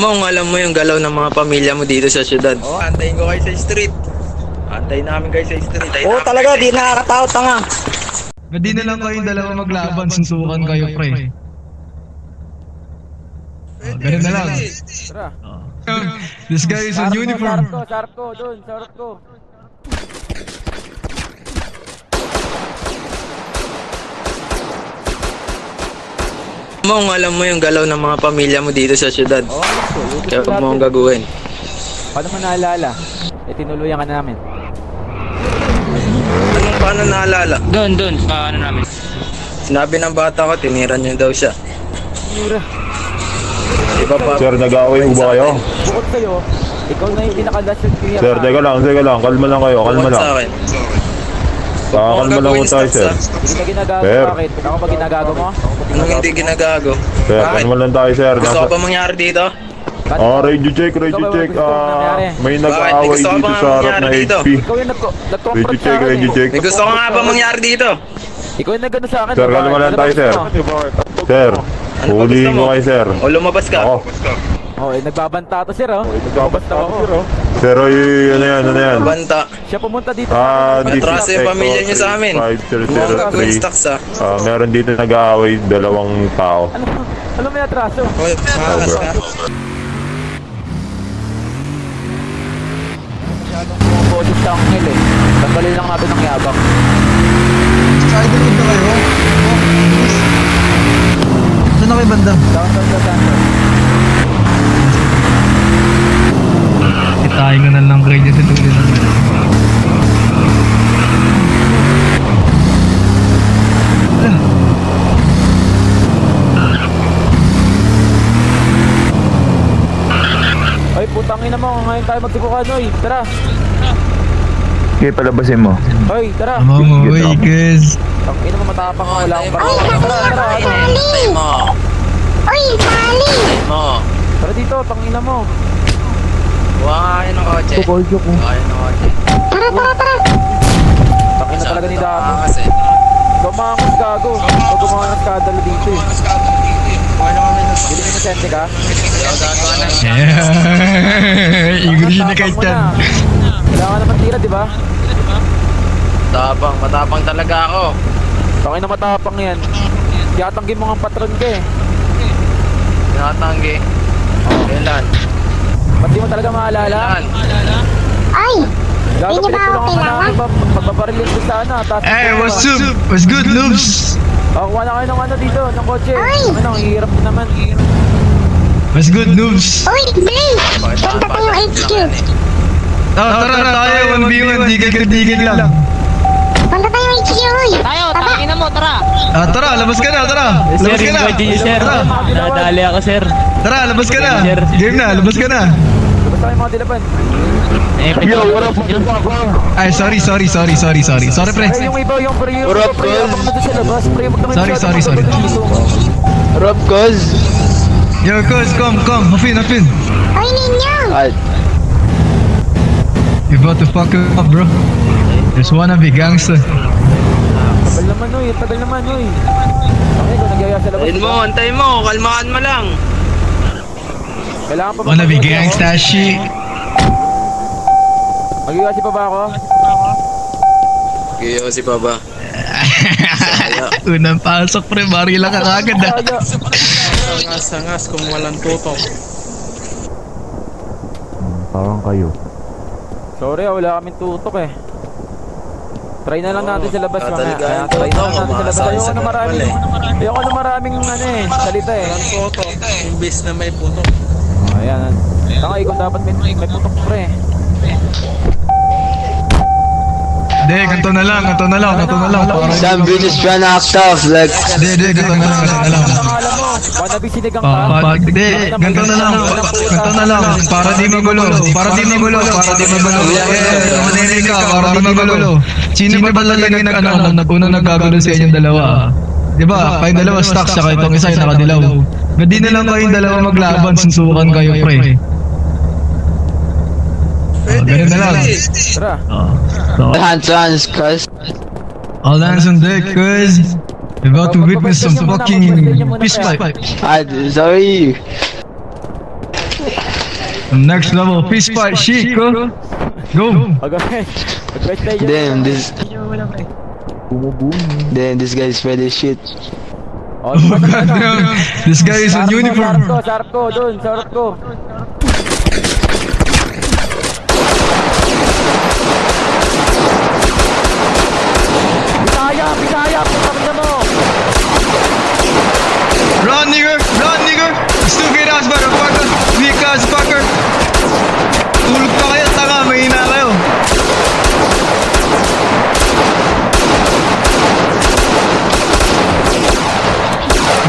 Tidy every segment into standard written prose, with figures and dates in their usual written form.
Alam mo yung galaw ng mga pamilya mo dito sa syudad. Antayin ko kayo sa street. Antayin namin kayo sa street. Talaga, di nakakataot tanga. Hindi na lang kayong dalawa maglaban, sunsukan kayo, pre. Ganun na lang. Tara. This guy is in uniform. Sarap ko, dun, sarap ko. Alam mo yung galaw ng mga pamilya mo dito sa syudad. Kaya huwag mo akong gagawin. Paano mo naalala? Tinuluyan ka namin. Anong paano naalala? Doon, paano namin? Sinabi ng bata ko, tiniran niyo daw siya. Mura. Iba pa. Sir, nag-aaway mo ba kayo? Bukod sa'yo, ikaw na yung pinakalas yung kaya. Sir, teka lang. Kalma lang kayo, kalma Bukod lang. sa akin. Kalma lang mo tayo, sir. Hindi ka ginagago, Sir. bakit? Ako ba ginagago mo? Anong hindi ginagago? Sir, Bakit? kalma lang tayo, sir. Gusto ka pa mangyari dito? Radio check. May nag-aaway Gusto ka dito ba sa harap na mangyari dito? HP. Ikaw yung nag-confront Radio sa akin eh. check. May gusto ka nga ba mangyari dito? Ikaw yung nag-ano sa akin. Sir, diba? kalma lang Ano tayo, ba sir. gusto mo? Sir, Ano ba hulihin gusto ko mo? kayo, sir. O lumabas ka? Ako. Nagbabanta to sir oh. Nagbabanta ako. Sir, ano yan? Banta. Siya pumunta dito. Atraso yung pamilya niyo sa amin. Mukhang gagawin 5003. stocks ah. Meron dito nag-aaway, dalawang tao. Ano may atraso? Hoy, makas ka. Masyadong pumabodis sa angel eh. Tanggalin lang natin ang yabang. Side road na kayo. Saan na kayo banda? Down. Itayin ko na lang kayo dyan sa tuloy namin. Ay putangin mo, ngayon tayo magsibukan oy. Tara. Okay, palabasin mo. Hoy, tara. Among away, guys. Tangina mo matapang ka, wala akong Ay, Tara. Tay mo. Uy, bali! Tay mo. Tara dito, tangina mo. Kuha nga kayo ng kotse. Kuha kayo ng kotse. Tangina talaga ni Dami. Makas eh. Gumangas gago. O gumangas kadalo dito eh. Kuha na kami ng Hindi mo inosente ka? gagawa na. Yeah. Igurisin na kayo dyan. Wala ka naman tira, di ba? Matapang talaga ako. Tangina matapang yan. Tiyatanggi mo nga patron ka eh. Tinatanggi. Kailan? Ba't di mo talaga maalala? Kailan? Ay! Gago, Hindi ba ako pinagtulungan ka namin ba? Magpaparilin ko sa ano. Hey, what's up? What's good, noobs? Kuha na kayo ng ano dito, ng kotse. Ay! Ano, ang hirap naman. What's good, noobs? Uy, Blaze! Punta tayong HQ! Tara tayo, 1v1, digil lang. Punta tayong HQ, uy! Tayo, tangina mo, tara! Tara, labas ka na, tara. Labas ka na. Tara, Nadali ako, sir. tara, labas ka na. Game na, labas ka na. Labas tayo mga dilaban. Ay, sorry, pre. Ay, yung iba, yung pre, yung Urap, pre, cuz. abang na doon sa labas. Pre, wag naman Sorry. Rob, cuz. Yo, cuz, come, hapin. Uy, ninyo! You about to fuck up, bro. There's wannabe gangster. Tagal naman, oy. Tagal naman, oy. Ay, kung nagyaya sa labas. Ayun mo, antay mo. Kalmahan mo lang. Kailangan pa ba? Wannabe gangsta shit. Magigasi pa ba ako? Kiyo si Baba. Unang pasok, pre. Bari lang ang agad, ah. Kaya. Sangas kung walang tutok. Parang kayo. Sorry, wala kaming tutok eh. Try na lang natin sa labas mga. tataligayan Try na ko lang to, natin sa labas. mamasahe sa Ayoko na maraming ano eh, salita eh. Tutok. Imbis na may putok. Ayan. Tanga, ikaw dapat may putok pre. Hindi, ganito na lang. Some British fan act off like Hindi, ganito na lang. Alam mo, wannabe sinigang ka. Hindi, ganito na lang. Para di magulo. Maninig ka, para di magulo. Sino ba talaga nag-unang nagkagulo sa inyong dalawa? Diba, kayong dalawa stocks, saka itong isa yung nakadilaw. Hindi na lang kayong dalawa maglaban, sunsukan kayo, pre. Ganun na lang. Tara. hands cuz All hands on deck, cuz. About to witness some fucking peace pipe. sorry Next level, fist fight, shit, go. Go. Okay. Mag-fight tayo Damn, dyan. this guy's ready shit. Oh, Oh god damn, this guy is in uniform. Sarap ko, dun, sarap ko. Bisaya, putang mo. Run nigger, stupid ass motherfucker, weak ass fucker. Tulog pa kayo, tanga, mahina kayo.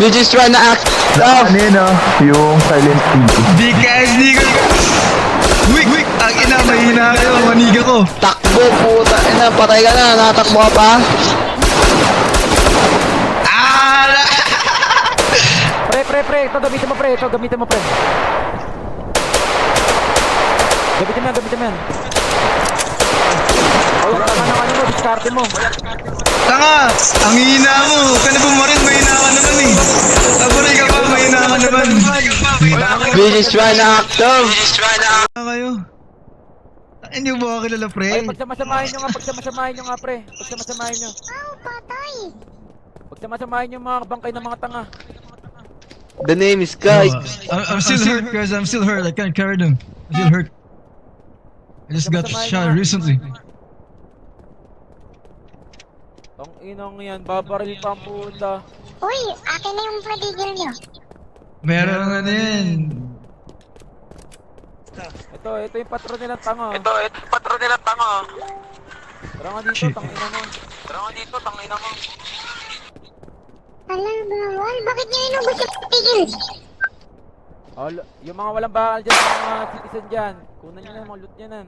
You just trying to act tough. Ano yun yung silent TV. Big ass nigger. Weak, ang ina, mahina kayo, maniga ko. Takbo, puta. Ina, patay ka na. Nakatakbo ka pa. Pre, ito gamitin mo, pre. Gamitin mo yan. Oh, tama na ano mo, diskarte mo. Tanga, ang hina mo. Ka na bumarin, mahina ka naman eh. Aburay ka pa, mahina ka naman. You just trying to act tough. Tanga kayo. Hindi mo ba ako kilala, pre? Ay, pagsamasamahin nyo nga, pre. Pagsamasamahin nyo. Ow, patay. Pagsamasamahin nyo mga bangkay ng mga tanga. The name is Kai. I'm still hurt, guys. I'm still hurt. I can't carry them. I'm still hurt. I just got shot recently. Tong inong yan, babaril pa ang puta. Uy, akin na yung padigil nyo. Meron nga na yan. Ito yung patron nilang tanga. Tara nga dito, Shit. tang ina mo. Alam, bawal. Bakit nyo inubos yung padigil? Oh, yung mga walang bakal dyan, mga citizen dyan. Kunan nyo na yung mga loot nyo nan.